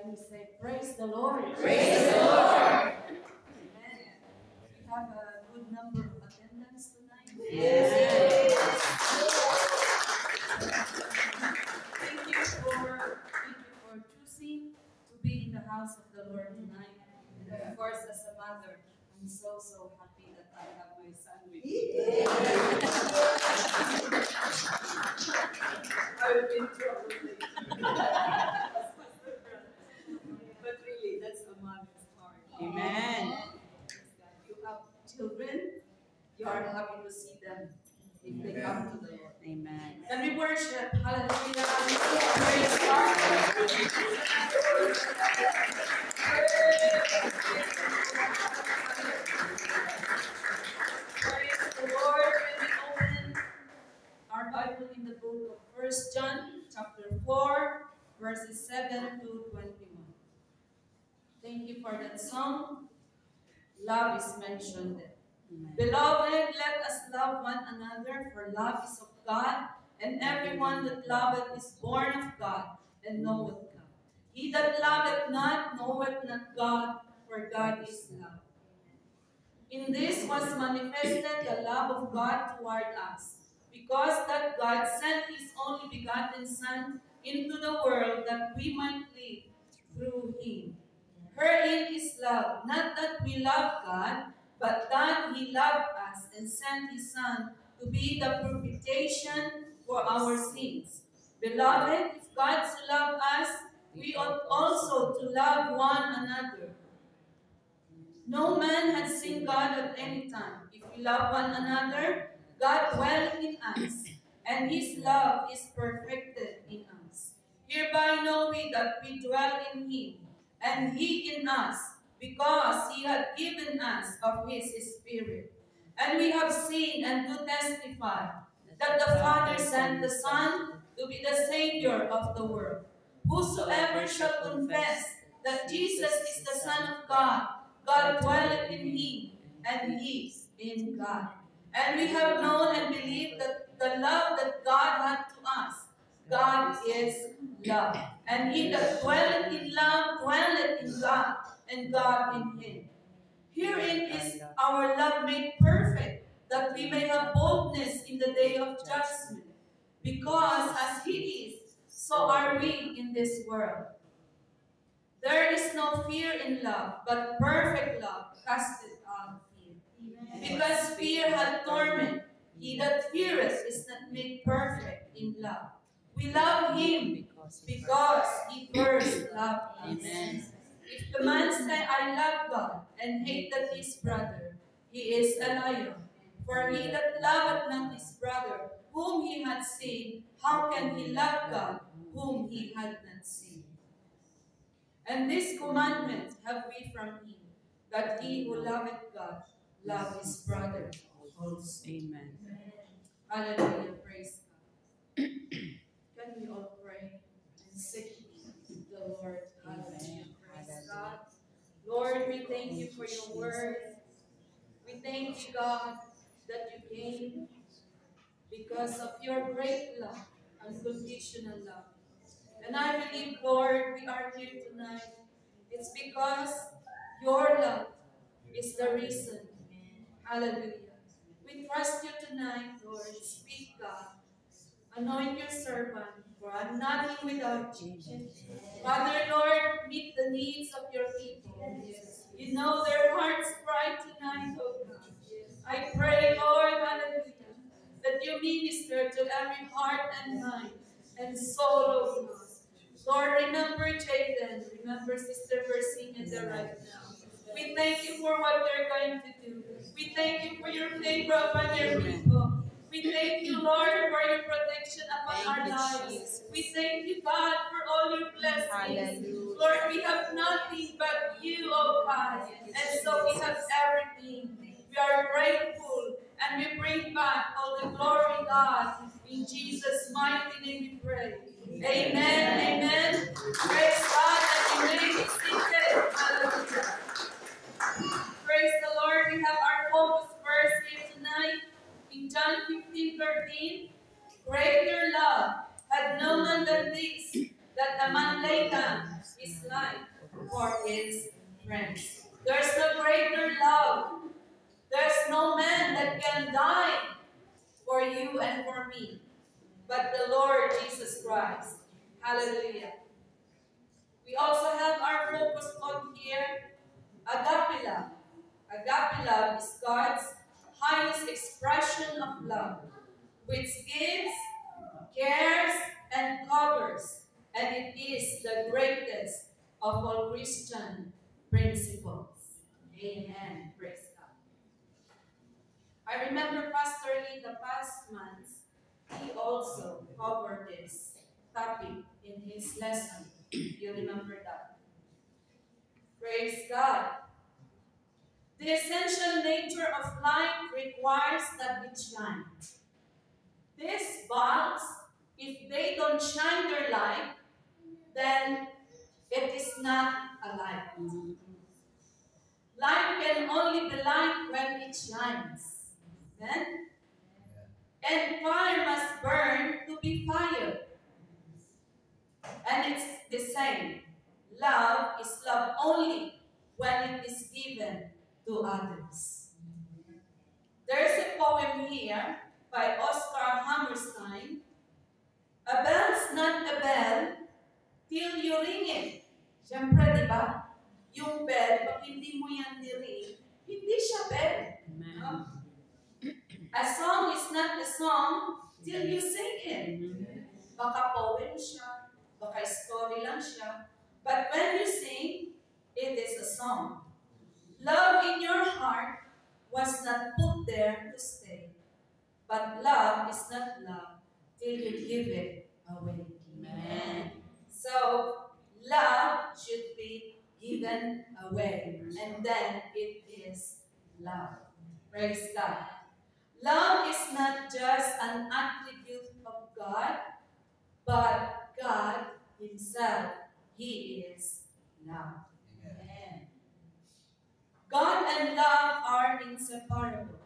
Can we say, praise the Lord? Praise the Lord. Amen. We have a good number of attendance tonight. Yes. Thank you for choosing to be in the house of the Lord tonight. And of course, as a mother, I'm so happy that I have my son with me. I've been troubled. But really, that's a mother's heart. Amen. You have children, you are happy to see them if they come to the Lord. Amen. Can we worship? Hallelujah. Praise God. Praise the Lord. When we open our Bible in the book of 1 John, chapter 4, verses 7 to 21. Thank you for that song. Love is mentioned there. Beloved, let us love one another, for love is of God, and everyone that loveth is born of God, and knoweth God. He that loveth not knoweth not God, for God is love. In this was manifested the love of God toward us, because that God sent his only begotten Son into the world that we might live through him. Herein is love, not that we love God, but that he loved us and sent his Son to be the propitiation for our sins. Beloved, if God so loved us, we ought also to love one another. No man has seen God at any time. If we love one another, God dwelleth in us, and his love is perfected in us. Hereby know we that we dwell in him, and he in us, because he hath given us of his Spirit. And we have seen and do testify that the Father sent the Son to be the Savior of the world. Whosoever shall confess that Jesus is the Son of God, God dwelleth in him, and he in God. And we have known and believed that the love that God had to us. God is love. And he that dwelleth in love dwelleth in God, and God in him. Herein is our love made perfect, that we may have boldness in the day of judgment. Because as he is, so are we in this world. There is no fear in love, but perfect love casteth out fear. Because fear hath torment, he that feareth is not made perfect in love. We love him because he first loved us. Amen. If the man say, I love God, and hateth his brother, he is a liar. For he that loveth not his brother, whom he hath seen, how can he love God, whom he hath not seen? And this commandment have we from him, that he who loveth God, love his brother also. Amen. Hallelujah, praise God. Can we all pray and seek the Lord? Hallelujah, praise God. Lord, we thank you for your word. We thank you, God, that you came because of your great love, unconditional love. And I believe, Lord, we are here tonight. It's because your love is the reason. Hallelujah. We trust you tonight, Lord. Speak, God. Anoint your servant, for I'm nothing without you. Father, Lord, meet the needs of your people. You know their hearts cry tonight, oh God. I pray, Lord, hallelujah, that you minister to every heart and mind and soul, oh God. Lord, remember Jaden, remember Sister Versina right now. We thank you for what they're going to do. We thank you for your favor upon your people. We thank you, Lord, for your protection upon our lives. Jesus. We thank you, God, for all your blessings. Hallelujah. Lord, we have nothing but you, oh God. And so we have everything. We are grateful and we bring back all the glory, God. In Jesus' mighty name we pray. Amen. Amen. Praise God, and you may be seated. Hallelujah. Praise the Lord. We have our focus verse here tonight in John 15:13. Greater love had no man than this, that a man lay down his life for his friends. There's no greater love. There's no man that can die for you and for me, but the Lord Jesus Christ. Hallelujah. We also have our focus on here, agape love. Agape love is God's highest expression of love, which gives, cares, and covers, and it is the greatest of all Christian principles. Amen. Praise God. I remember Pastor Lee the past months, he also covered this topic in his lesson. You remember that? Praise God. The essential nature of light requires that it shine. These bulbs, if they don't shine their light, then it is not a light. Light can only be light when it shines. Amen? And fire must burn to be fire. And it's the same. Love is love only when it is given to others. There's a poem here by Oscar Hammerstein. A bell's not a bell till you ring it. Siyempre, di ba? Yung bell, pag hindi mo yan niring, hindi siya bell. No? A song is not a song till you sing it. Baka poem siya, baka story lang siya. But when you sing, it is a song. Love in your heart was not put there to stay. But love is not love till you give it away. Amen. So, love should be given away. And then it is love. Praise God. Love is not just an attribute of God, but God Himself. He is love. Amen. God and love are inseparable.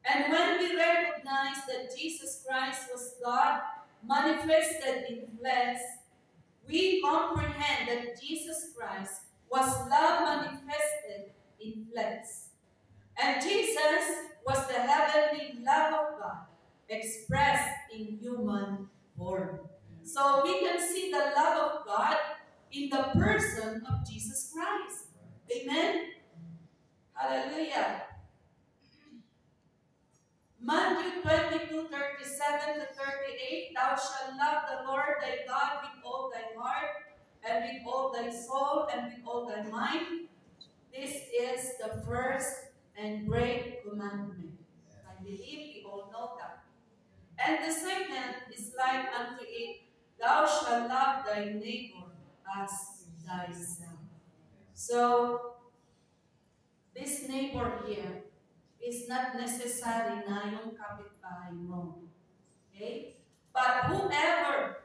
And when we recognize that Jesus Christ was God manifested in flesh, we comprehend that Jesus Christ was love manifested in flesh. And Jesus was the heavenly love of God expressed in human form. So we can see the love of God in the person of Jesus Christ. Amen? Hallelujah. Matthew 22:37 to 38, Thou shalt love the Lord thy God with all thy heart, and with all thy soul, and with all thy mind. This is the first and great commandment. I believe we all know that. And the second is like unto it, Thou shalt love thy neighbor as thyself. So, this neighbor here is not necessary na yung kapitbahay mo. Okay? But whoever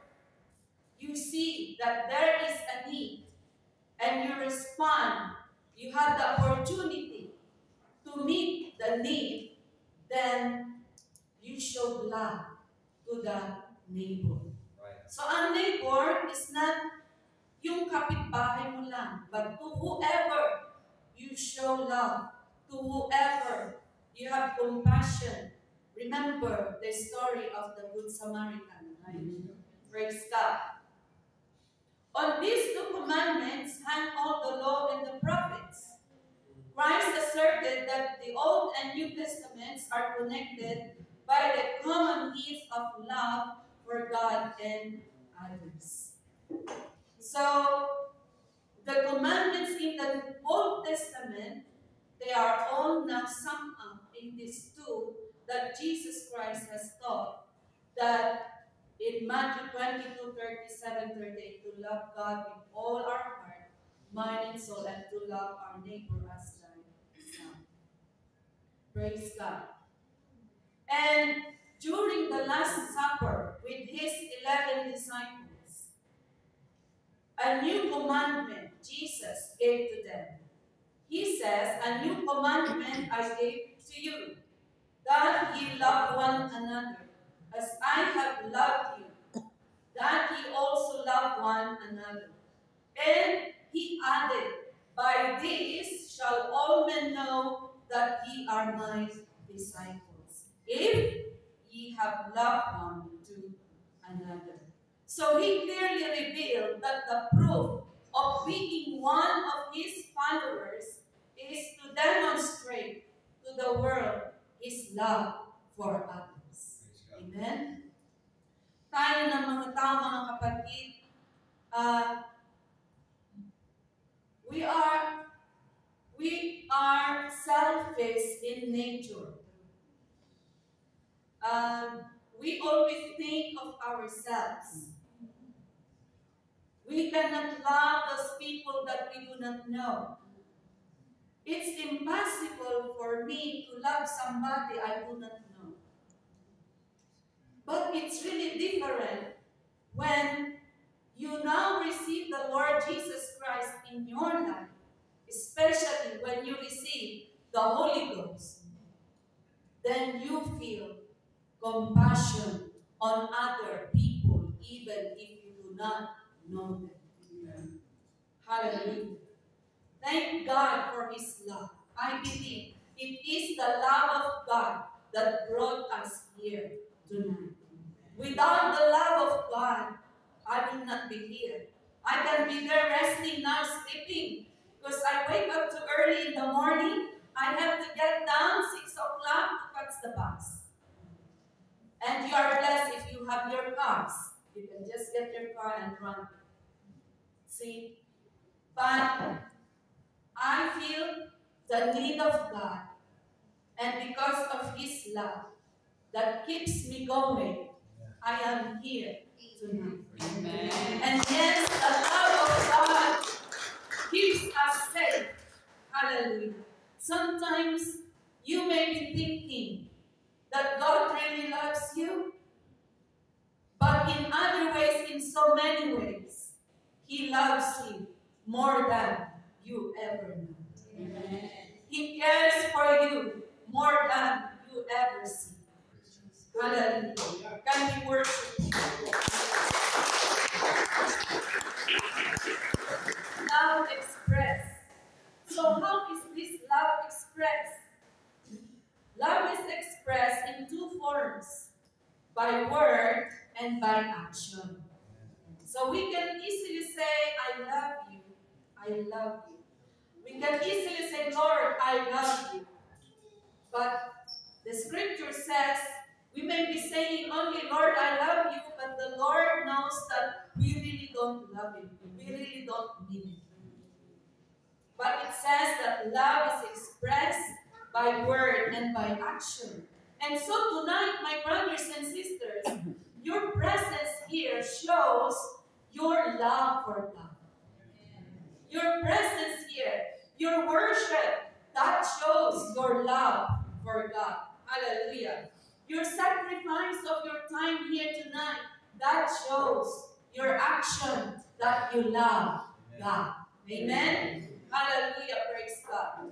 you see that there is a need and you respond, you have the opportunity to meet the need, then you show love to the neighbor. Right. So a neighbor is not yung kapitbahay mo lang, but to whoever you show love, to whoever you have compassion. Remember the story of the Good Samaritan, right? Praise God. On these two commandments hang all the law and the prophets. Christ asserted that the Old and New Testaments are connected by the common need of love for God and others. So, the commandments in the Old Testament, they are all now summed up in these two that Jesus Christ has taught, that in Matthew 22:37, 38, to love God with all our heart, mind, and soul, and to love our neighbor as thyself. Praise God. And during the Last Supper with his 11 disciples, a new commandment Jesus gave to them. He says, A new commandment I gave to you, that ye love one another, as I have loved you, that ye also love one another. And he added, "By this shall all men know that ye are my disciples, if ye have loved one to another." So he clearly revealed that the proof of being one of his followers is to demonstrate to the world his love for others. Amen? Tayo ng mga tao, mga kapatid, uh, we are selfish in nature. We always think of ourselves. We cannot love those people that we do not know. It's impossible for me to love somebody I do not know. But it's really different when you now receive the Lord Jesus Christ in your life, especially when you receive the Holy Ghost. Then you feel compassion on other people, even if you do not know them. Amen. Hallelujah. Thank God for His love. I believe it is the love of God that brought us here tonight. Without the love of God, I will not be here. I can be there resting now, sleeping, because I wake up too early in the morning. I have to get down 6 o'clock to catch the bus. And you are blessed if you have your cars. You can just get your car and run. See? But I feel the need of God, and because of His love that keeps me going, I am here tonight. Amen. And yes, the love of God keeps us safe. Hallelujah. Sometimes you may be thinking that God really loves you, but in other ways, in so many ways, He loves you more than you ever know. Amen. He cares for you more than you ever see. Hallelujah. Can we worship Him? Love expressed. So how is this love expressed? Love is expressed in two forms, by word and by action. So we can easily say, "I love you, I love you." We can easily say, "Lord, I love you." But the scripture says, we may be saying only, "Lord, I love you," but the Lord knows that we really don't love Him. We really don't mean it. But it says that love is expressed by word and by action. And so tonight, my brothers and sisters, your presence here shows your love for God. Your presence here, your worship, that shows your love for God. Hallelujah. Your sacrifice of your time here tonight, that shows your action that you love God. Amen? Hallelujah. Praise God.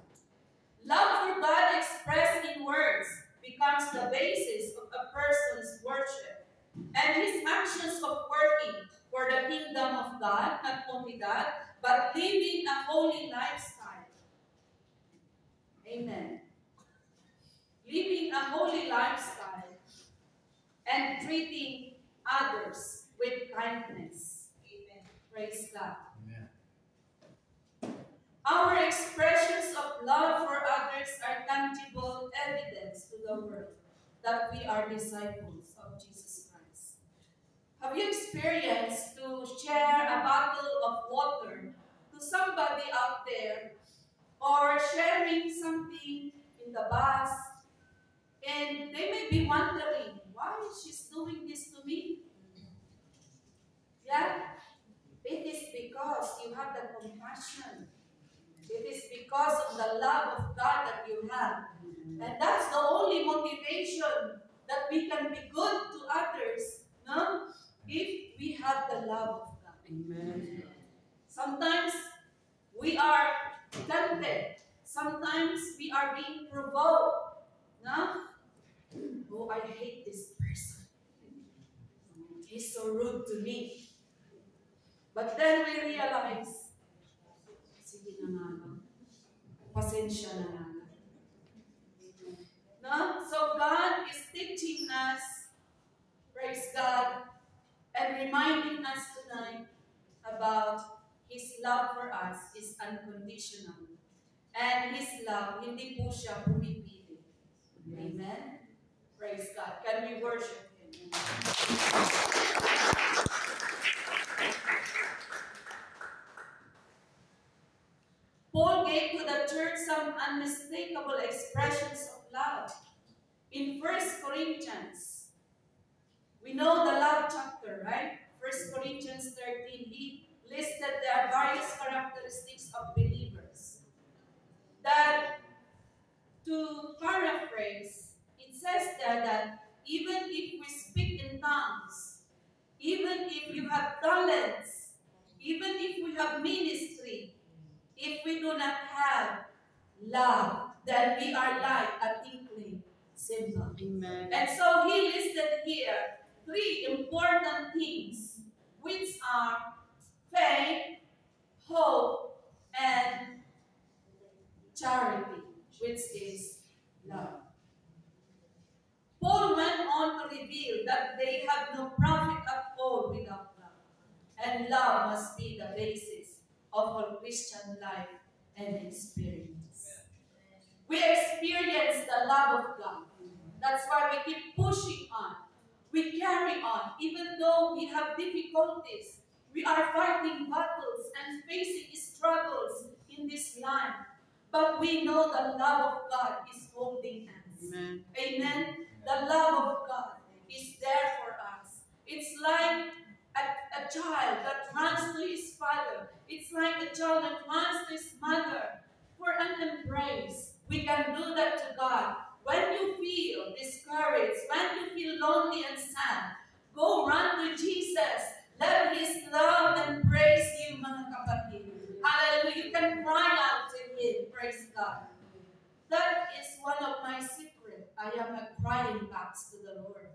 Love for God expressed in words becomes the basis of a person's worship. And his actions of working for the kingdom of God, not only that, but living a holy lifestyle. Amen. Living a holy lifestyle and treating others with kindness. Amen. Praise God. Amen. Our expressions of love for others are tangible evidence to the world that we are disciples of Jesus Christ. Have you experienced to share a bottle of water to somebody out there, or sharing something in the bus, and they may be wondering, why she's doing this to me? Yeah? It is because you have the compassion. It is because of the love of God that you have. And that's the only motivation that we can be good to others, no? If we have the love of God. Amen. Sometimes we are tempted. Sometimes we are being provoked. No? Oh, I hate this person. He's so rude to me. But then we realize, sige na nga lang. Pasensya na nga lang. No? So God is teaching us, praise God, and reminding us tonight about His love for us is unconditional. And His love, hindi po siya pumipili. Amen? Praise God. Can we worship Him? Paul gave to the church some unmistakable expressions of love. In 1 Corinthians, we know the love chapter, right? 1 Corinthians 13, he listed the various characteristics of believers. That, to paraphrase, it says there that even if we speak in tongues, even if you have talents, even if we have ministry, if we do not have love, then we are like a tinkling cymbal. Amen. And so he listed here 3 important things, which are faith, hope, and charity, which is love. Paul went on to reveal that they have no profit at all without love, and love must be the basis of all Christian life and experience. We experience the love of God. That's why we keep pushing on. We carry on, even though we have difficulties. We are fighting battles and facing struggles in this life. But we know the love of God is holding us. Amen. Amen. The love of God is there for us. It's like a child that runs to his father. It's like a child that runs to his mother for an embrace. We can do that to God. When you feel discouraged, when you feel lonely and sad, go run to Jesus. Let His love embrace you, mga kapatid. Hallelujah. You can cry out to Him. Praise God. That is one of my secrets. I am a crying back to the Lord.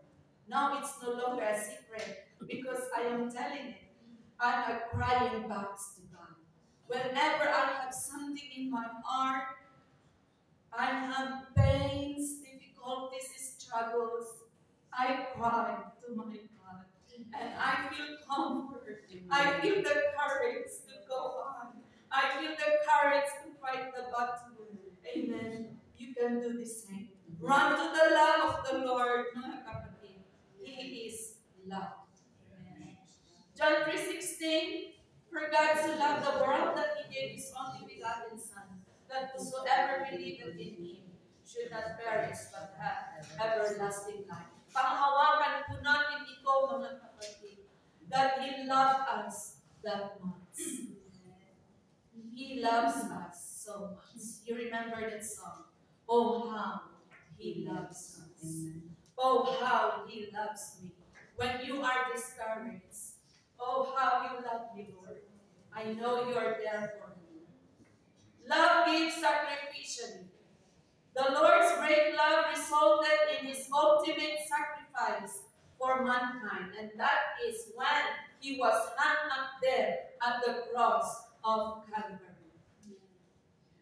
Now it's no longer a secret because I am telling it. I'm a crying back to God. Whenever I have something in my heart, I have pains, difficulties, struggles, I cry to my God. And I feel comfort. I feel the courage to go on. I feel the courage to fight the battle. Amen. You can do the same. Run to the love of the Lord, mga kapatid. He is love. Amen. John 3:16, for God so loved the world that He gave His only begotten Son, that whosoever believeth in Him should not perish but have everlasting life. Panghawakan po natin ito, mga kapatid, that He loved us that much. He loves us so much. You remember that song? Oh, how He loves us. Oh, how He loves me. When you are discouraged, oh, how You love me, Lord. I know You are there for me. Love gives sacrificially. The Lord's great love resulted in His ultimate sacrifice for mankind, and that is when He was hung up there at the cross of Calvary.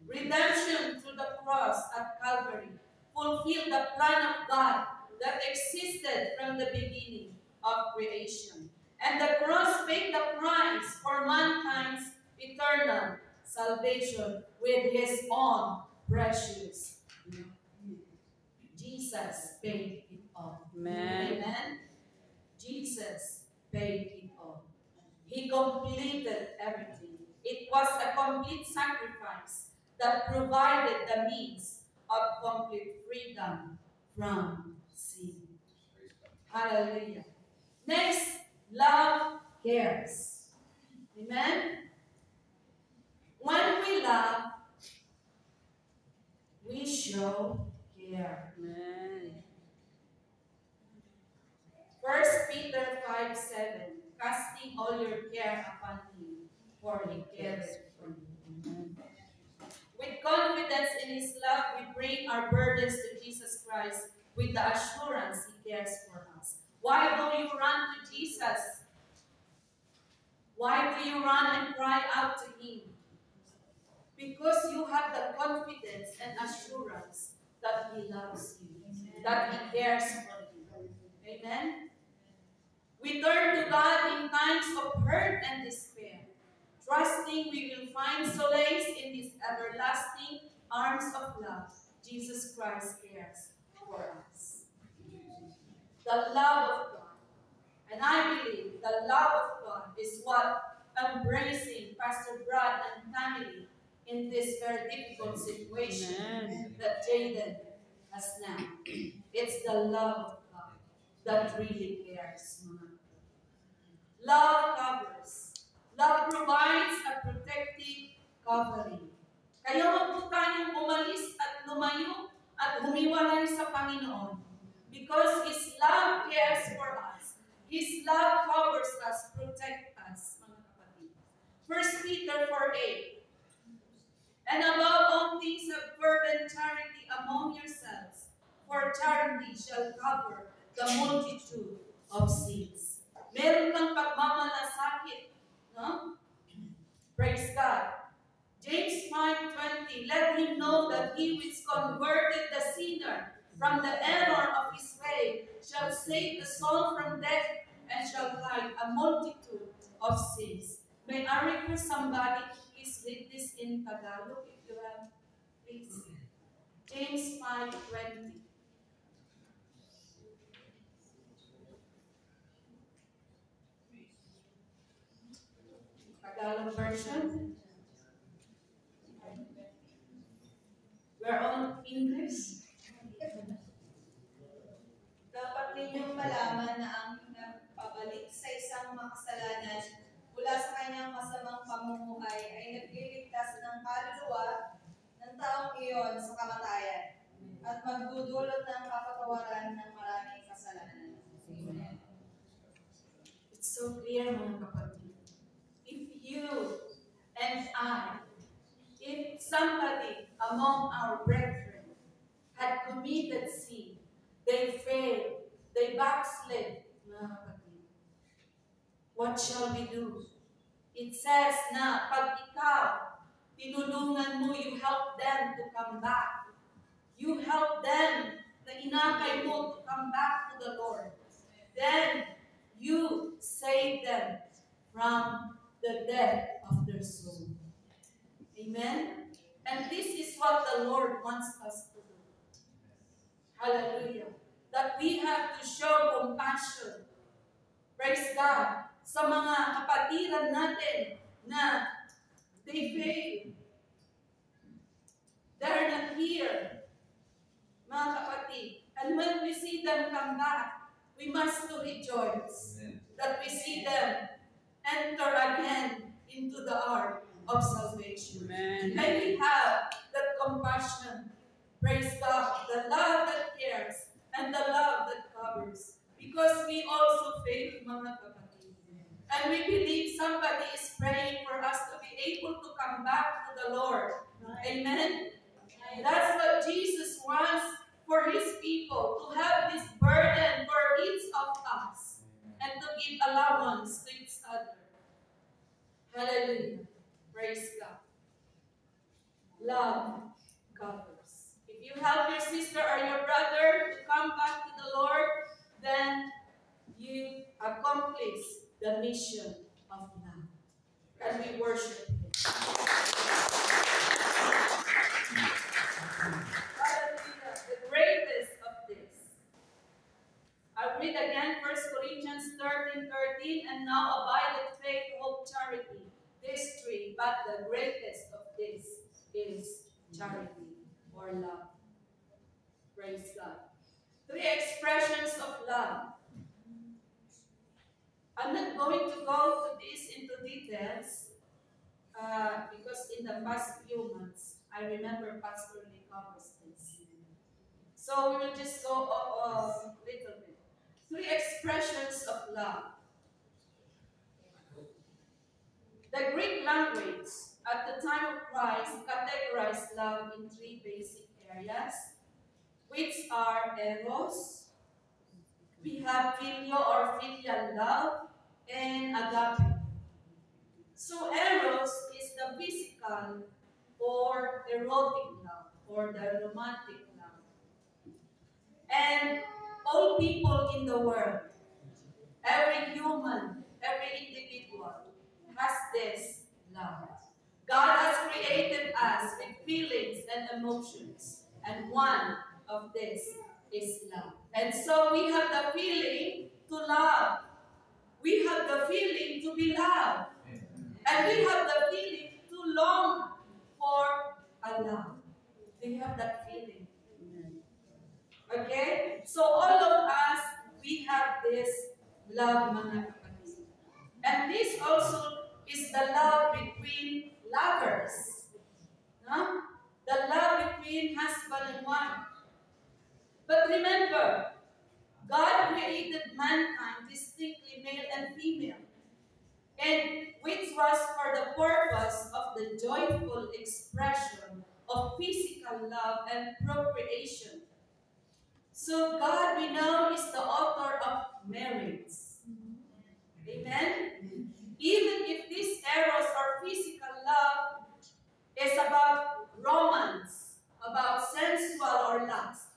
Redemption through the cross at Calvary fulfilled the plan of God that existed from the beginning of creation. And the cross paid the price for mankind's eternal salvation with His own precious blood. Jesus paid it all. Amen. Amen. Jesus paid it all. He completed everything. It was a complete sacrifice that provided the means of complete freedom from sin. Hallelujah. Next, love cares. Amen? When we love, we show care. Amen. 1 Peter 5:7, casting all your care upon Him, for He cares for you. With confidence in His love, we bring our burdens to Jesus Christ with the assurance He cares for us. Why do you run to Jesus? Why do you run and cry out to Him? Because you have the confidence and assurance that He loves you, that He cares for you. Amen? We turn to God in times of hurt and despair, trusting we will find solace in His everlasting arms of love. Jesus Christ cares for us. The love of God. And I believe the love of God is what embracing Pastor Brad and family in this very difficult situation that Jaden has now. It's the love of God that really cares. Love covers. Love provides a protective covering. Kaya wag po tayong umalis at lumayo at humiwalay sa Panginoon. Because His love cares for us. His love covers us, protects us, mga kapatid. 1 Peter 4:8. And above all things have fervent charity among yourselves, for charity shall cover the multitude of sins. Meron kang pagmamalasakit, no? Praise God. James 5:20, let him know that he which converted the sinner from the error of his way shall save the soul from death and shall hide a multitude of sins. May I request somebody to please read this in Tagalog if you have, please. James 5:20. Tagalog version. We're on English. Dapat ninyong malaman na ang pabalik sa isang makasalanan mula sa kanyang masamang pamumuhay ay nagliligtas ng kaluluwa ng taong iyon sa kamatayan at magdudulot ng kapatawaran ng maraming kasalanan. Amen. It's so clear, mga kapatid. If you and I, if somebody among our brethren had committed sin, they failed, they backslid, mga kapatid, what shall we do? It says na pag ikaw, tinulungan mo, you help them to come back. You help them, na inakay mo to come back to the Lord. Then, you save them from the death of their soul. Amen? And this is what the Lord wants us to do. Hallelujah. That we have to show compassion. Praise God. Sa mga kapatiran natin na they fail. They're not here. Mga kapatid. And when we see them come back, we must to rejoice. Amen. That we see them enter again into the ark of salvation. Amen. May we have that compassion. Praise God. The love that cares and the love that covers. Because we also fail, mga kapatid. And we believe somebody is praying for us to be able to come back to the Lord. Amen. That's what Jesus wants for His people, to have this burden for each of us and to give allowance to each other. Hallelujah. Praise God. Love covers. If you help your sister or your brother to come back to the Lord, then you accomplish the mission of love. Can we worship Him? Hallelujah. The greatest of this. I'll read again 1 Corinthians 13:13, and now abideth faith, hope, charity. These three, but the greatest of this is charity or love. Praise God. Three expressions of love. I'm not going to go to this into details because in the past few months, I remember Pastor Lee covers this. So we will just go a little bit. Three expressions of love. The Greek language at the time of Christ categorized love in three basic areas, which are eros, we have phileo or filial love, and agape. So eros is the physical or erotic love or the romantic love. And all people in the world, every human, every individual has this love. God has created us with feelings and emotions, and one of this is love. And so we have the feeling to love. We have the feeling to be loved. And we have the feeling to long for a love. Do you have that feeling? Okay? So all of us, we have this love, mga kapatid. And this also is the love between lovers. No? The love between husband and wife. But remember, God created mankind distinctly male and female, and which was for the purpose of the joyful expression of physical love and procreation. So God, we know, is the author of marriage. Amen? Even if this eros or physical love is about romance, about sensual or lust,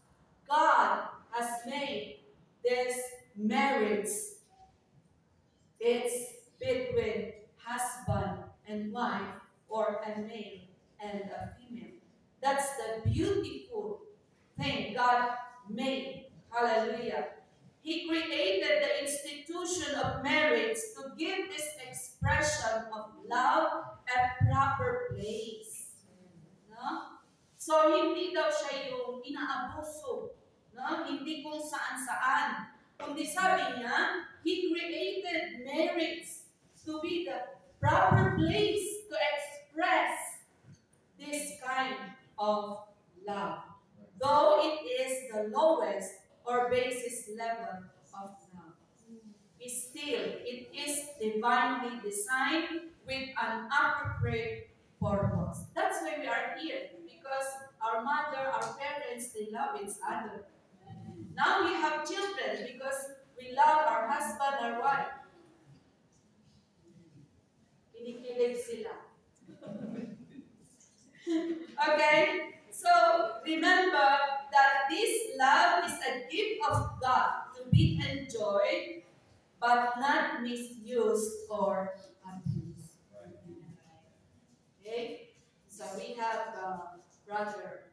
God has made this marriage. It's between husband and wife, or a male and a female. That's the beautiful thing God made. Hallelujah. He created the institution of marriage to give this expression of love a proper place. No? So, hindi daw siya yung inaabuso. No? Hindi kung saan-saan. Kundi sabi niya, He created marriage to be the proper place to express this kind of love. Though it is the lowest or basis level of love, it is divinely designed with an appropriate purpose. That's why we are here, because our mother, our parents, they love each other. Now we have children because we love our husband, our wife. Kinikilig sila. Okay? So, remember that this love is a gift of God to be enjoyed, but not misused or abused. Okay? So, we have Brother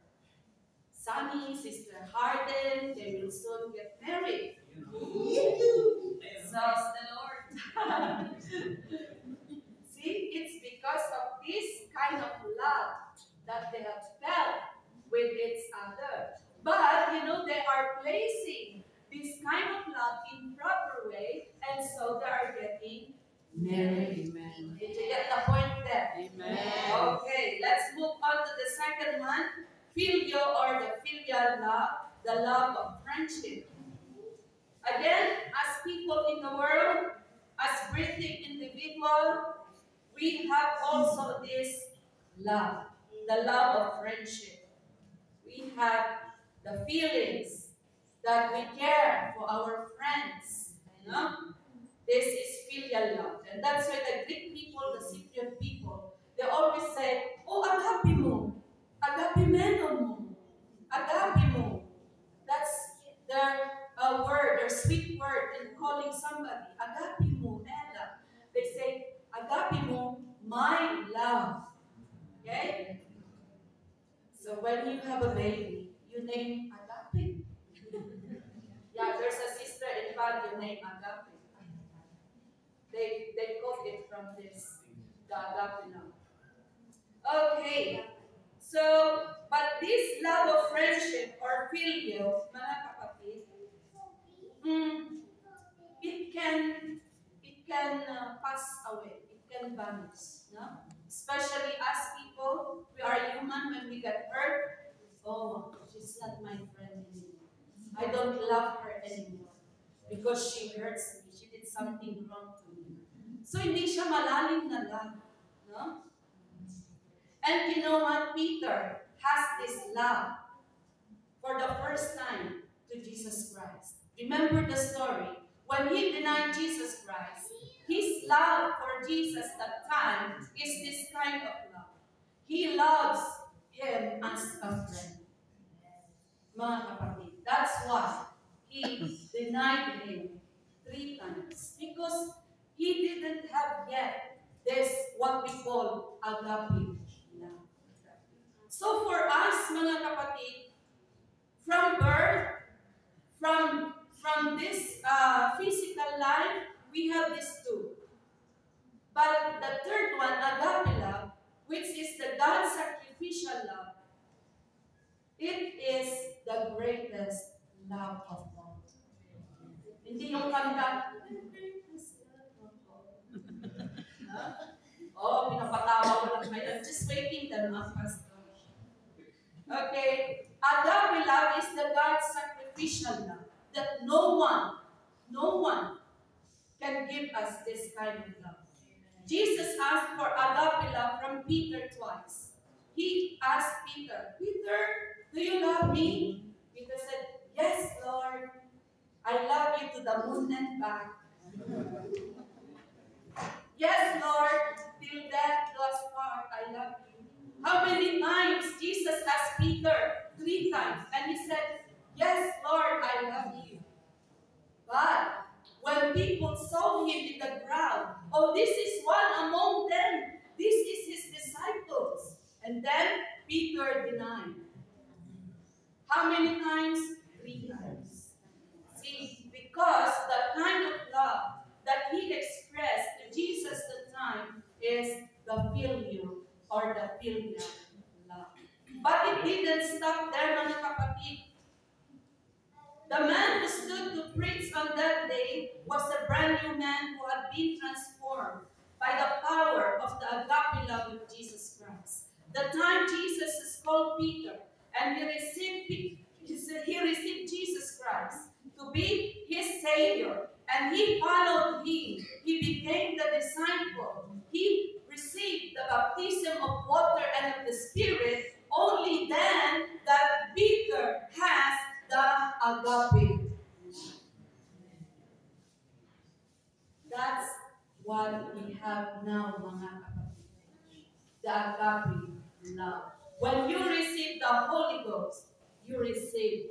Sunny, Sister Harden. They will soon get married. So, the Lord. See, it's because of this kind of love that they have felt with each other. But, they are placing this kind of love in proper way, and so they are getting married. Amen. Did you get the point there? Amen. Okay, let's move on to the second one. Filio, or the filial love, the love of friendship. Again, as people in the world, as breathing individual, we have also this love, the love of friendship. We have the feelings that we care for our friends. This is filial love. And that's why the Greek people, the Cypriot people, they always say, oh, agape mo. Agape meron mo. Agape mo. That's their word, their sweet word in calling somebody. Agape mo, Ella. They say, agape mo, my love. Okay? So when you have a baby, you name Agape. Yeah, there's a sister in Baguio named Agape. They got it from this, the Agape love. Okay. So, but this love of friendship or filial, mga kapatid, it can pass away. It can vanish. No? Especially as people, we are human. When we get hurt, oh, she's not my friend anymore. I don't love her anymore because she hurts me. She did something wrong to me. So hindi siya malalim na love. No? And you know what? Peter has this love for the first time to Jesus Christ. Remember the story. When he denied Jesus Christ, His love for Jesus that time is this kind of love. He loves him as a friend. Mga kapatid, that's why he denied him 3 times. Because he didn't have yet this, what we call agape love. So for us, mga kapatid, from birth, from this physical life, we have these 2. But the third one, agape love, which is the God sacrificial love, it is the greatest love of all. Hindi yung kanta, oh, pinapatawa ko lang kayo. I'm just waking them up, Pastor. Okay, agape love is the God sacrificial love that no one can give us this kind of love. Jesus asked for agape love from Peter twice. He asked Peter, Peter, do you love me? Peter said, yes, Lord. I love you to the moon and back. Yes, Lord, till death do us part, I love you. How many times Jesus asked Peter? 3 times. And he said, yes, Lord, I love you. But when people saw him in the crowd, oh, this is one among them. This is his disciples. And then Peter denied. How many times? 3 times. See, because the kind of love that he expressed to Jesus at the time is the filial or the filial love. But it didn't stop there, mga kapatid. The man who stood to preach on that day was a brand new man who had been transformed by the power of the agape love of Jesus Christ. The time Jesus is called Peter, and he received Jesus Christ to be his Savior, and he followed him. He became the disciple. He received the baptism of water and of the Spirit. Only then that Peter has the agape. That's what we have now, mga kapatid. The agape love. When you receive the Holy Ghost, you receive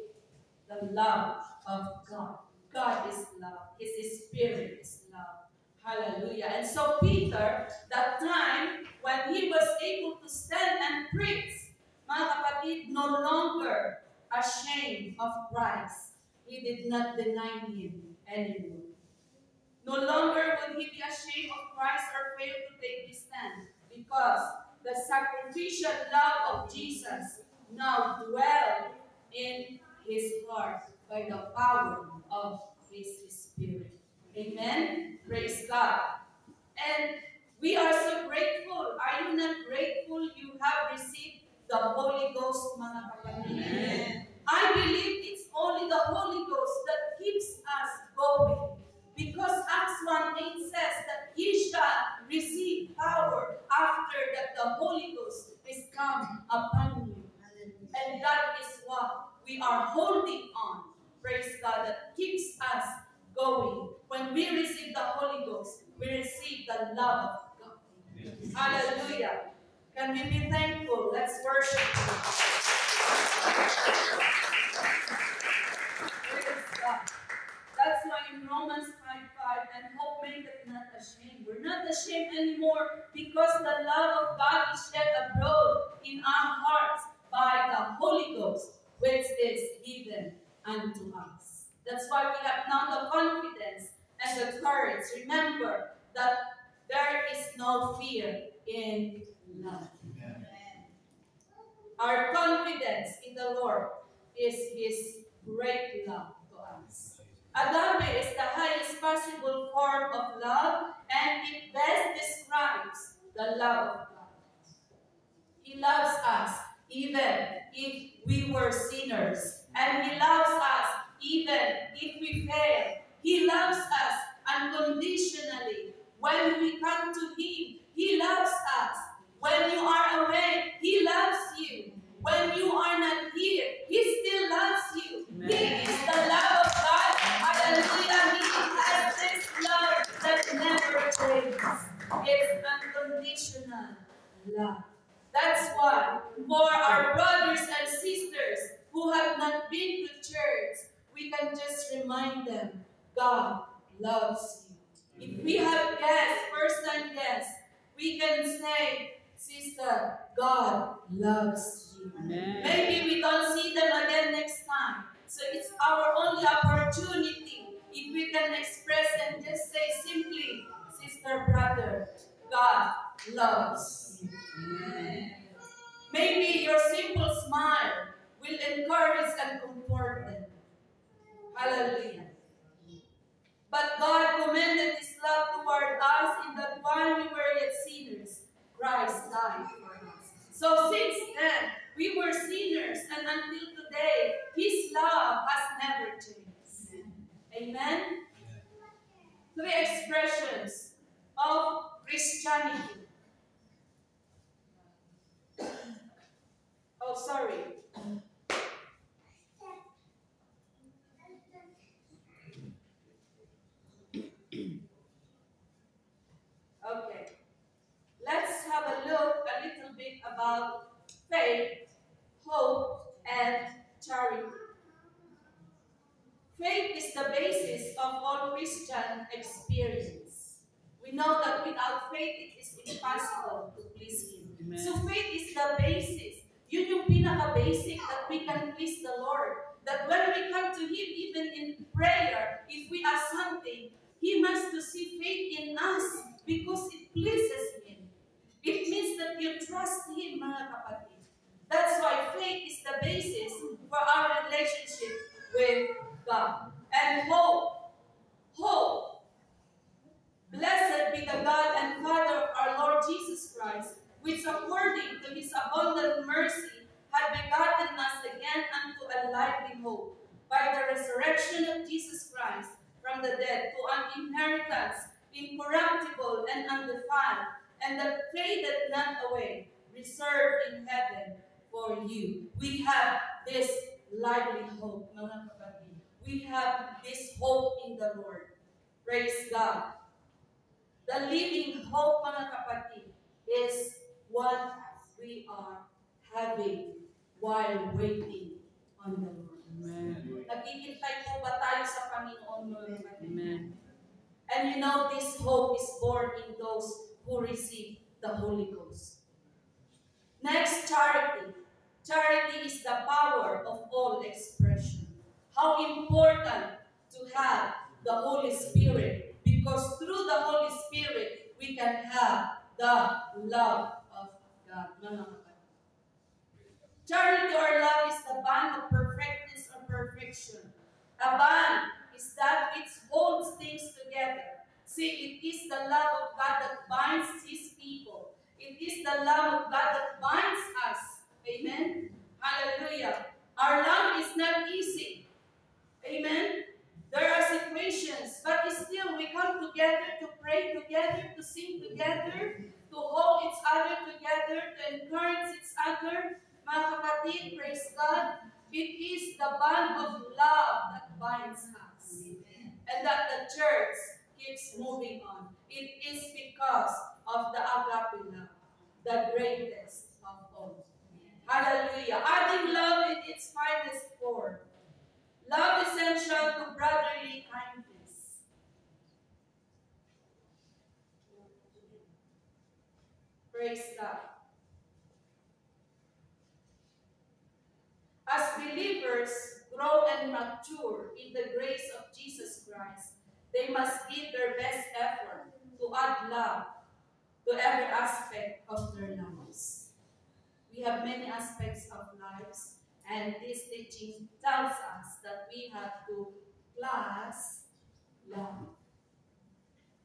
the love of God. God is love. His Spirit is love. Hallelujah. And so Peter, that time when he was able to stand and preach, mga kapatid, no longer ashamed of Christ. He did not deny him anymore. No longer would he be ashamed of Christ or fail to take his stand, because the sacrificial love of Jesus now dwelled in his heart by the power of his Spirit. Amen? Praise God. And we are so grateful. Are you not grateful you have received the Holy Ghost, mga kapatid? Amen. I believe it's only the Holy Ghost that keeps us going. Because Acts 1:8 says that ye shall receive power after that the Holy Ghost is come upon you. And that is what we are holding on. Praise God, that keeps us going. When we receive the Holy Ghost, we receive the love of God. Hallelujah. Can we be thankful? Let's worship Him. Praise God. That's why in Romans 5:5, and hope maketh not ashamed. We're not ashamed anymore because the love of God is shed abroad in our hearts by the Holy Ghost, which is given unto us. That's why we have now the confidence and the courage. Remember that there is no fear in love. Amen. Our confidence in the Lord is His great love to us. Agape is the highest possible form of love, and it best describes the love of God. He loves us even if we were sinners, and He loves us even if we fail. He loves us unconditionally. When we come to Him, He loves us. When you are away, He loves you. When you are not here, He still loves you. Amen. He is the love of God. Hallelujah. He has this love that never unconditional love. That's why, for our brothers and sisters who have not been to church, we can just remind them, God loves you. If we have guests, first-time guests, we can say, Sister, God loves you. Amen. Maybe we don't see them again next time. So it's our only opportunity if we can express and just say simply, Sister, brother, God loves you. Amen. Maybe your simple smile will encourage and comfort them. Hallelujah. But God commended His love toward us in that while we were yet sinners, Christ died for us. So since then, we were sinners, and until today, His love has never changed. Amen? Three expressions of Christianity. Oh, sorry. Okay. Let's have a look a little bit about faith, hope, and charity. Faith is the basis of all Christian experience. We know that without faith, it is impossible to please Him. Amen. So faith is the basis. Yun yung pinaka-basic that we can please the Lord. That when we come to Him, even in prayer, if we ask something, He must to see faith in us because it pleases Him. It means that you trust Him, mga kapatid. That's why faith is the basis for our relationship with God. And hope. Hope. Blessed be the God and Father of our Lord Jesus Christ, which according to His abundant mercy had begotten us again unto a lively hope, by the resurrection of Jesus Christ from the dead, to an inheritance incorruptible and undefiled, and that fadeth not away, reserved in heaven for you. We have this lively hope, mga kapatid. We have this hope in the Lord. Praise God. The living hope, mga kapatid, is what we are having while waiting on the Lord. Amen. Naghihintay po ba tayo sa Panginoon, mga kapatid? Amen. And you know, this hope is born in those who receive the Holy Ghost. Next, charity. Charity is the power of all expression. How important to have the Holy Spirit, because through the Holy Spirit, we can have the love of God. Charity or love is the bond of perfectness or perfection. A bond is that which holds things together. See, it is the love of God that binds His people. It is the love of God that binds us. Amen? Hallelujah. Our love is not easy. Amen? There are situations, but still we come together to pray together, to sing together, to hold each other together, to encourage each other. Mga kapatid, praise God. It is the bond of love that binds us. And that the church keeps moving on. It is because of the agape love, the greatest of all. Hallelujah. Adding love in its finest form. Love essential to brotherly kindness. Praise God. As believers grow and mature in the grace of Jesus Christ, they must give their best effort to add love to every aspect of their lives. We have many aspects of lives, and this teaching tells us that we have to plus love.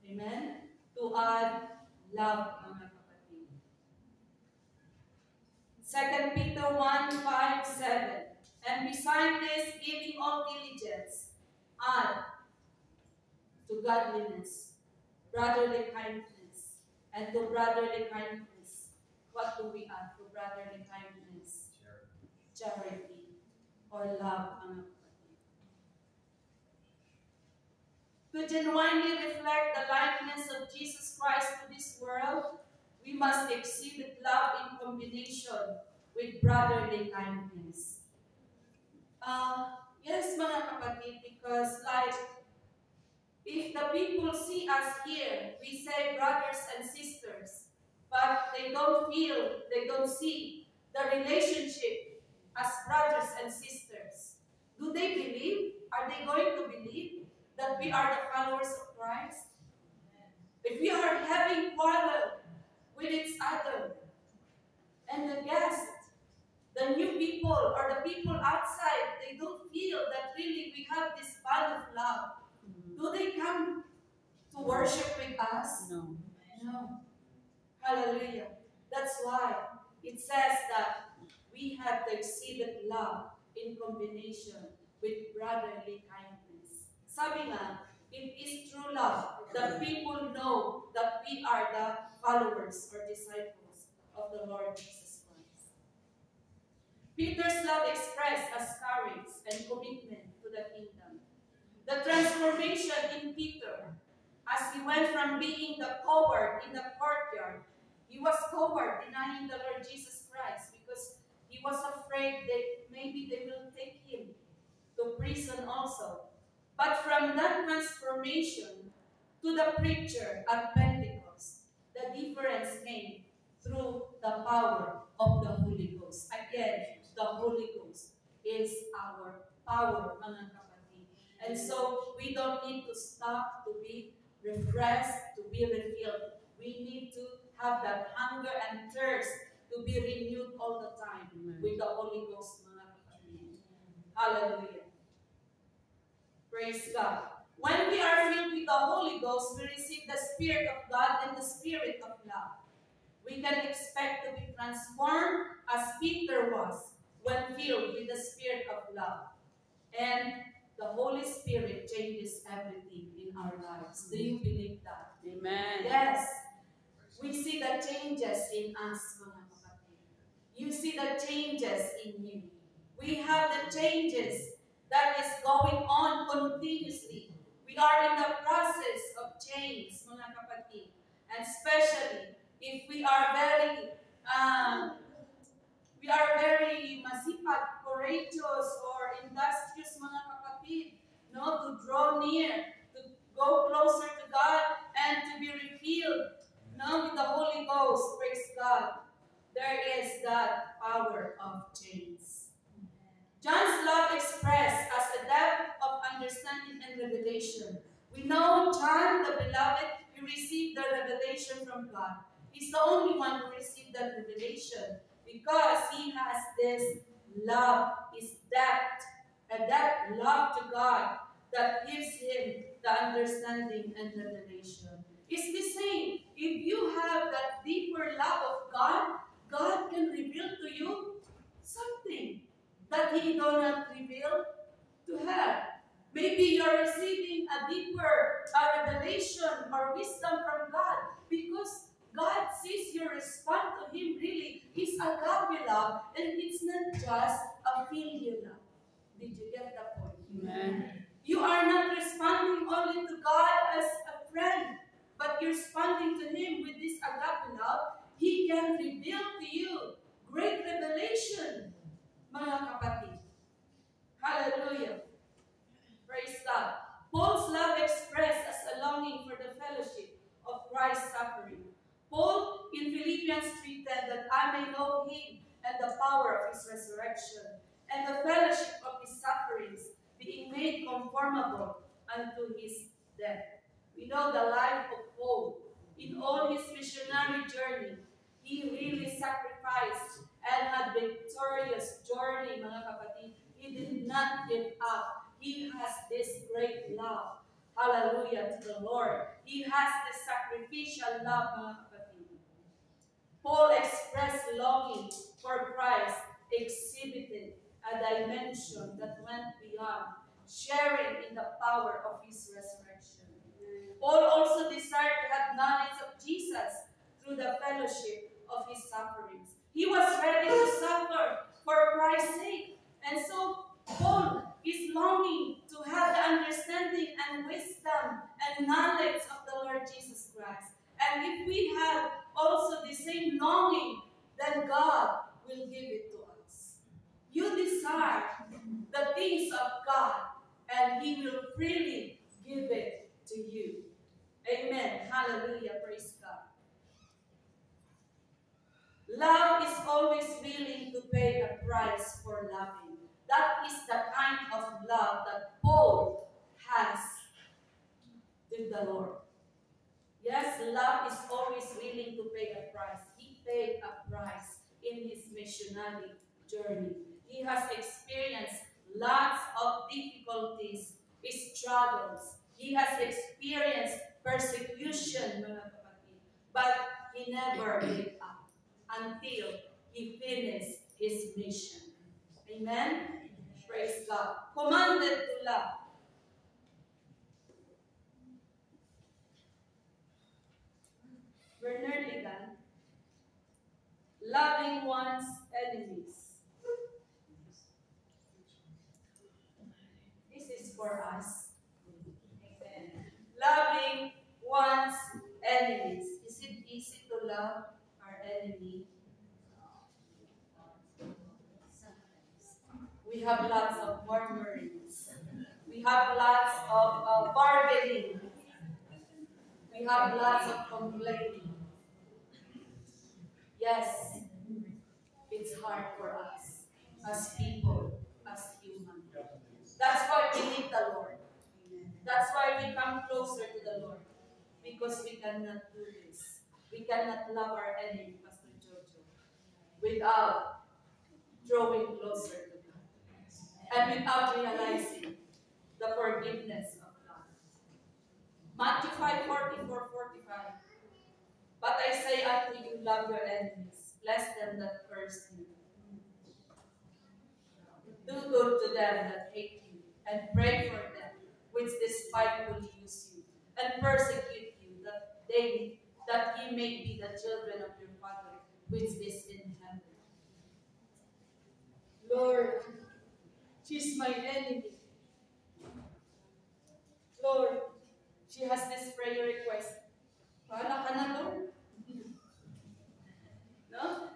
Amen? To add love, mga kapatid. 2 Peter 1:5-7. And beside this, giving all diligence, add to godliness, brotherly kindness, and to brotherly kindness. What do we add to brotherly kindness? Charity, or love, mga kapatid. To genuinely reflect the likeness of Jesus Christ to this world, we must exhibit love in combination with brotherly kindness. Yes, mga kapatid, because like, if the people see us here, we say brothers and sisters, but they don't see the relationship as brothers and sisters. Do they believe? Are they going to believe that we are the followers of Christ? If we are having quarrel with each other, and the guests, the new people or the people outside, they don't feel that really we have this bond of love, do they come to worship with us? No. No. Hallelujah. That's why it says that we have to exhibit love in combination with brotherly kindness. Sabi nga, it is true love that people know that we are the followers or disciples of the Lord Jesus Christ. Peter's love expressed as courage and commitment to the kingdom. The transformation in Peter, as he went from being the coward in the courtyard, he was coward denying the Lord Jesus Christ because he was afraid that maybe they will take him to prison also. But from that transformation to the preacher at Pentecost, the difference came through the power of the Holy Ghost. Again, the Holy Ghost is our power, mga kapatid. And so, we don't need to stop to be refreshed, to be refilled. We need to have that hunger and thirst to be renewed all the time with the Holy Ghost, mga kapatid. Hallelujah. Praise God. When we are filled with the Holy Ghost, we receive the Spirit of God and the Spirit of love. We can expect to be transformed as Peter was when filled with the Spirit of love. And the Holy Spirit changes everything in our lives. Do you believe that? Amen. Yes. We see the changes in us, mga kapatid. You see the changes in you. We have the changes that is going on continuously. We are in the process of change, mga kapatid. And especially if we are very masipag, courageous, or industrious, mga kapatid, no, to draw near, to go closer to God, and to be refilled, no, with the Holy Ghost. Praise God. There is that power of change. John's love expressed as a depth of understanding and revelation. We know John, the beloved, he received the revelation from God. He's the only one who received that revelation because he has this love, his depth, a depth love to God that gives him the understanding and revelation. It's the same. If you have that deeper love of God, God can reveal to you something that He do not reveal to her. Maybe you're receiving a deeper revelation or wisdom from God because God sees your response to Him really is agape love, and it's not just a filial love. Did you get the point? Amen. You are not responding only to God as a friend, but you're responding to Him with this agape love. He can reveal to you great revelation, mga kapatid. Hallelujah. Praise God. Paul's love expressed as a longing for the fellowship of Christ's suffering. Paul in Philippians 3:10 that I may know Him and the power of His resurrection and the fellowship of His sufferings, being made conformable unto His death. We know the life of Paul. In all his missionary journey, he really sacrificed and had victorious journey, mga kapatid. He did not give up. He has this great love. Hallelujah to the Lord. He has this sacrificial love, mga kapatid. Paul expressed longing for Christ, exhibited a dimension that went beyond, sharing in the power of His resurrection. Paul also desired to have knowledge of Jesus through the fellowship of His sufferings. He was ready to suffer for Christ's sake. And so, Paul is longing to have the understanding and wisdom and knowledge of the Lord Jesus Christ. And if we have then God will give it to us. You desire the things of God, and He will freely give it to you. Amen. Hallelujah. Praise God. Love is always willing to pay a price for loving. That is the kind of love that Paul has with the Lord. Yes, love is always willing to pay a price. He paid a price in his missionary journey. He has experienced lots of difficulties, struggles. He has experienced persecution, mga kapatid. But he never gave up until he finished his mission. Amen? Praise God. Commanded to love. We're nearly done. Loving one's enemies. This is for us. Amen. Loving one's enemies. Is it easy to love our enemy? We have lots of murmurings. We have lots of bargaining. We have lots of complaining. Yes, it's hard for us as people, as humans. That's why we need the Lord. That's why we come closer to the Lord. Because we cannot do this. We cannot love our enemy, Pastor Jojo, without drawing closer to God. And without realizing the forgiveness of God. Matthew 5:44-45. But I say unto you, love your enemies, bless them that curse you. Do good to them that hate you, and pray for them which despitefully use you, and persecute you, that ye may be the children of your Father which is in heaven. Lord, she's my enemy. Lord, she has this prayer request. Paala ka na, Lord? No?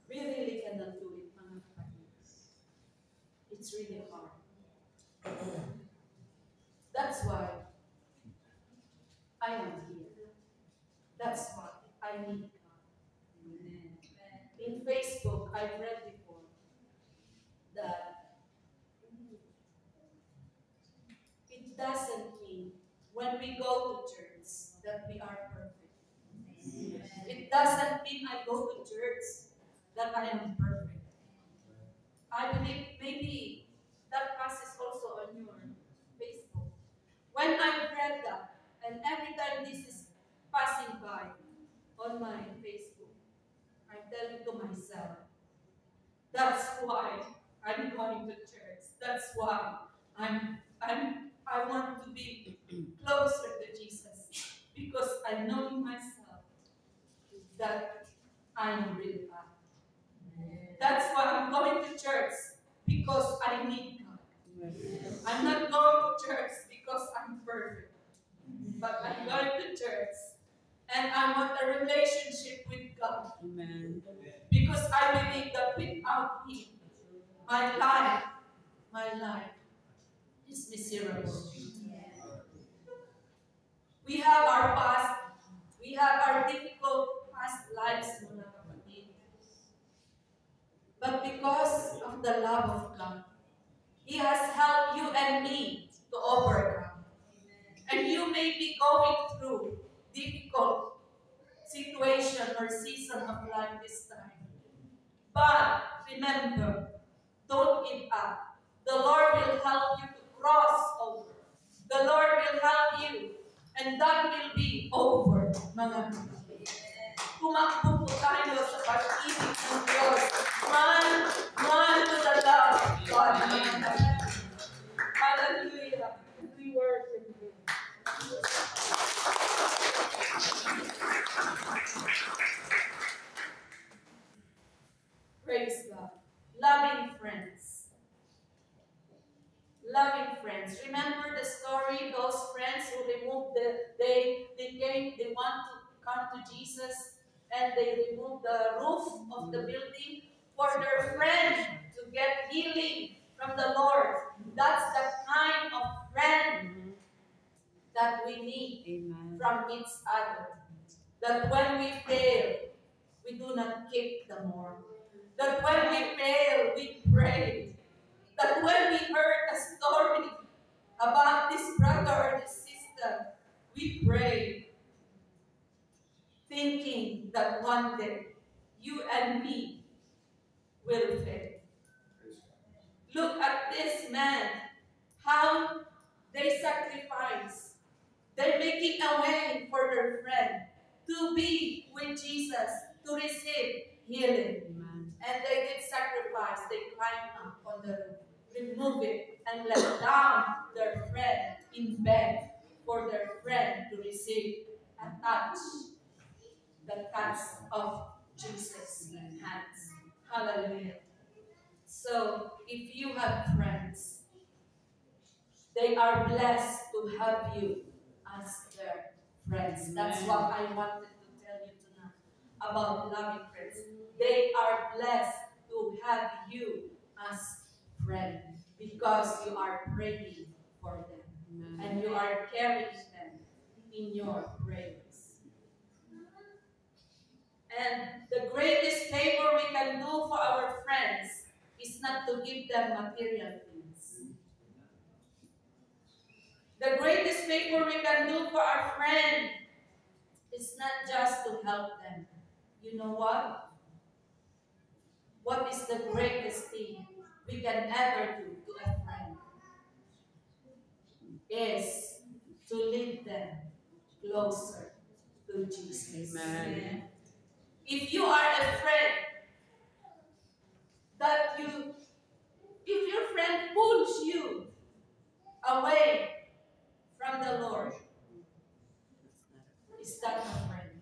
We really cannot do it, mga kapatid. It's really hard. That's why I am here. That's why I need God. Amen. In Facebook, I've read before that it doesn't mean when we go to church that we are perfect. Amen. It doesn't mean I go to church that I am perfect. I believe maybe that passes also on your Facebook. When I read that, and every time this is passing by on my Facebook, I'm telling to myself, that's why I'm going to church. That's why I want to be closer to Jesus, because I know in myself that I am really bad. That's why I'm going to church, because I need God. I'm not going to church because I'm perfect, but I'm going to church and I want a relationship with God. Amen. Because I believe that without Him, my life is miserable. We have our past, we have our difficult past lives, mga kapatid. But because of the love of God, He has helped you and me to overcome. And you may be going through difficult situation or season of life this time. But remember, don't give up. The Lord will help you to cross over. The Lord will help you, and that will be over, mga kapatid. Tumakbo po tayo sa pag-ibig ng Diyos. Run to the love of God. Hallelujah. We worship Him. Praise God. Loving friends. Loving friends. Remember the story, those friends who removed they want to come to Jesus and they remove the roof of the building for their friend to get healing from the Lord. That's the kind of friend that we need Amen. from each other. That when we fail, we do not kick the more. That when we fail, we pray. That when we heard a story about this brother or this sister, we pray, thinking that one day you and me will fail. Look at this man, how they sacrifice. They're making a way for their friend to be with Jesus, to receive healing. Amen. And they did sacrifice. They climbed up on the roof, remove it, and let down their friend in bed for their friend to receive and touch the touch of Jesus' hands. Hallelujah. So, if you have friends, they are blessed to have you as their friends. That's what I wanted to tell you tonight about loving friends. They are blessed to have you as friends because you are praying for them and you are carrying them in your prayers. And the greatest favor we can do for our friends is not to give them material things. The greatest favor we can do for our friend is not just to help them. You know what? What is the greatest thing we can ever do to a friend? Is to lead them closer to Jesus. Amen. If you are a friend that if your friend pulls you away from the Lord, is that a friend?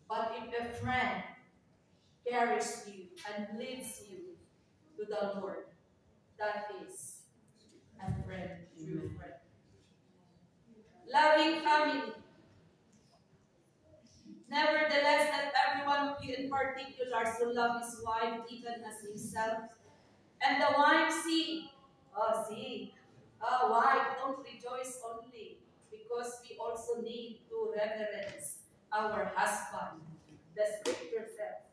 But if a friend carries you and leads you to the Lord, that is a friend, true friend. Loving family. Nevertheless, not every one of you in particular should love his wife even as himself. And the wife wife, don't rejoice only, because we also need to reverence our husband. The scripture says,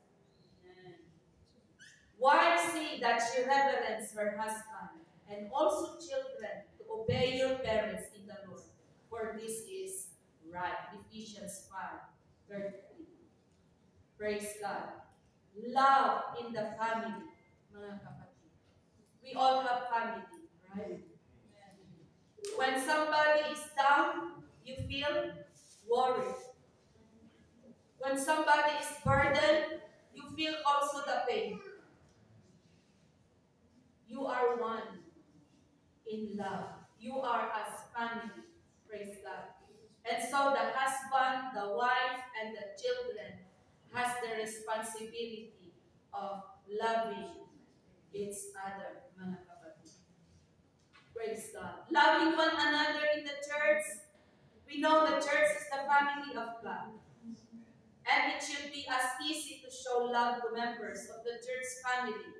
wives, see that she reverence her husband, and also children, to obey your parents in the Lord, for this is right. Ephesians 5:13. Praise God. Love in the family, mga kapatid. We all have family, right? When somebody is down, you feel worried. When somebody is burdened, you feel also the pain. You are one in love. You are as family. Praise God. And so the husband, the wife, and the children has the responsibility of loving each other, mga kapatid. Praise God. Loving one another in the church. We know the church is the family of God. And it should be as easy to show love to members of the church family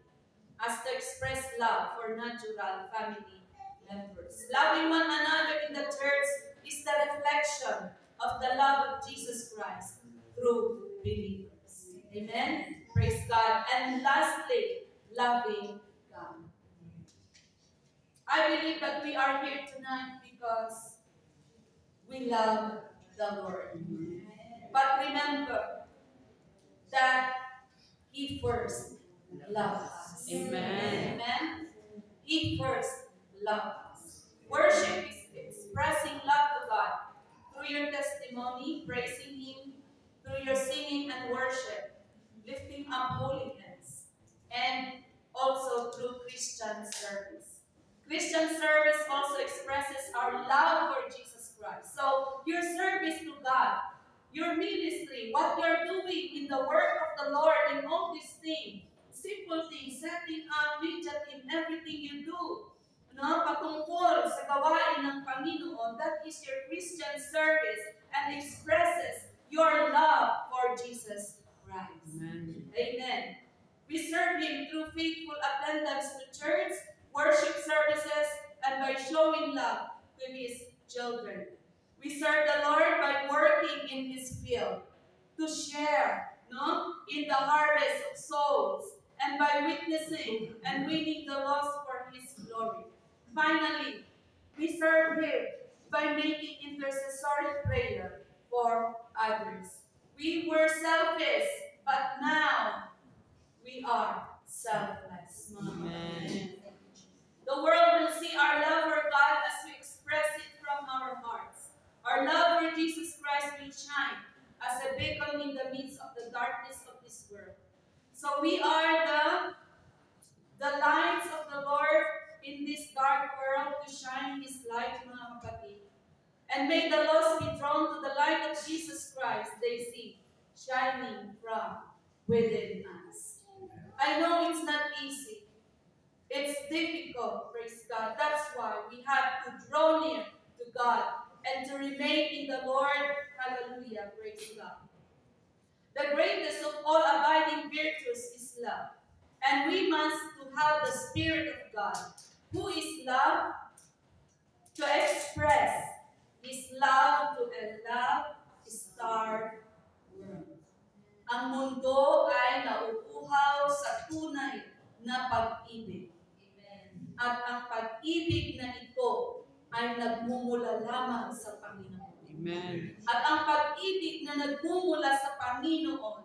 as to express love for natural family members. Loving one another in the church is the reflection of the love of Jesus Christ through believers. Amen? Praise God. And lastly, loving God. I believe that we are here tonight because we love the Lord. But remember that He first loved us. Amen. Amen. He first loved us. Worship is expressing love to God through your testimony, praising Him, through your singing and worship, lifting up holy hands, and also through Christian service. Christian service also expresses our love for Jesus Christ. So your service to God, your ministry, what you're doing in the work of the Lord, in all these things, simple things, setting up widget in everything you do, patungkol sa gawain ng Panginoon, that is your Christian service. and expresses your love for Jesus Christ. Amen. Amen. We serve Him through faithful attendance to church, worship services, and by showing love to His children. We serve the Lord by working in His field to share in the harvest of souls and by witnessing and winning the lost for His glory. Finally, we serve Him by making intercessory prayer for others. We were selfish, but now we are selfless. Amen. The world will see our love for God as we express it from our hearts. Our love for Jesus Christ will shine as a beacon in the midst of the darkness of this world. So we are the lights of the Lord in this dark world to shine His light, mga kapatid. And may the lost be drawn to the light of Jesus Christ they see shining from within us. I know it's not easy. It's difficult, praise God. That's why we have to draw near to God and to remain in the Lord. Hallelujah, praise God. The greatest of all abiding virtues is love. And we must to have the Spirit of God, who is love, to express His love to a love-starved world. Ang mundo ay nauuhaw sa tunay na pag-ibig. At ang pag-ibig na ito ay nagmumula lamang sa Panginoon. Amen. At ang pag-ibig na nagmumula sa Panginoon,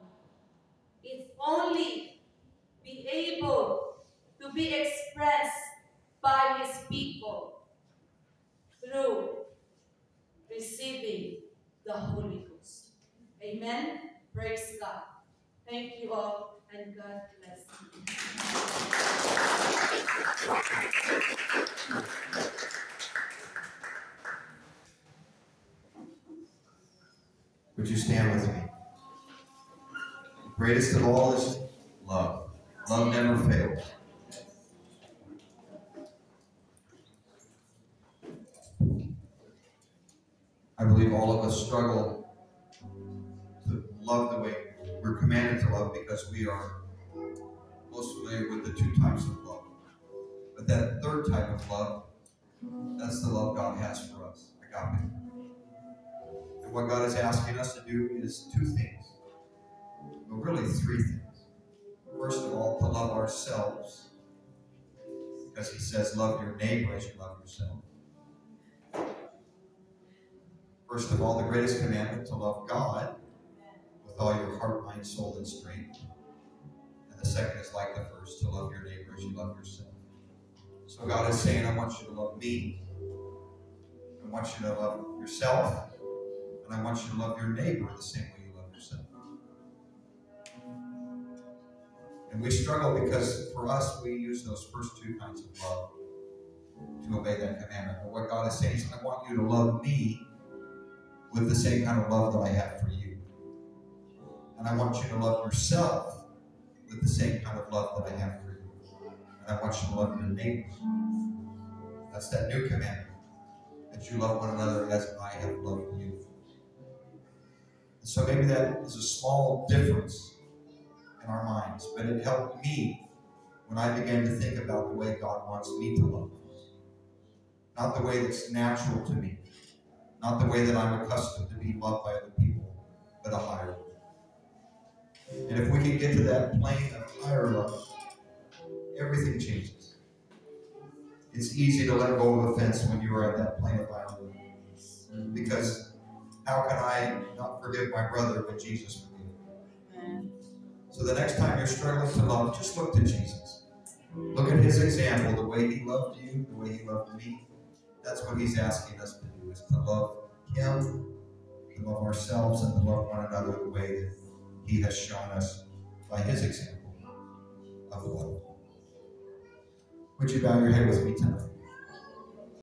if only be able to be expressed by His people through receiving the Holy Ghost. Amen? Praise God. Thank you all, and God bless you. Would you stand with me? The greatest of all is love. Love never fails. I believe all of us struggle to love the way we're commanded to love because we are most familiar with the two types of love. But that third type of love, that's the love God has for us, agape. And what God is asking us to do is two things, but really three things. First of all, to love ourselves, because He says, love your neighbor as you love yourself. First of all, the greatest commandment, to love God with all your heart, mind, soul, and strength. And the second is like the first, to love your neighbor as you love yourself. So God is saying, I want you to love me. I want you to love yourself. And I want you to love your neighbor the same way you love yourself. And we struggle because for us, we use those first two kinds of love to obey that commandment. But what God is saying is, I want you to love me with the same kind of love that I have for you. And I want you to love yourself with the same kind of love that I have for you. And I want you to love your neighbor. That's that new commandment, that you love one another as I have loved you. And so maybe that is a small difference in our minds, but it helped me when I began to think about the way God wants me to love. Not the way that's natural to me, not the way that I'm accustomed to be loved by other people, but a higher love. And if we can get to that plane of higher love, everything changes. It's easy to let go of offense when you are at that plane of higher love. Because how can I not forgive my brother when Jesus forgave me? So the next time you're struggling to love, just look to Jesus. Look at His example, the way He loved you, the way He loved me. That's what He's asking us to do, is to love Him, to love ourselves, and to love one another the way that He has shown us by His example of love. Would you bow your head with me tonight?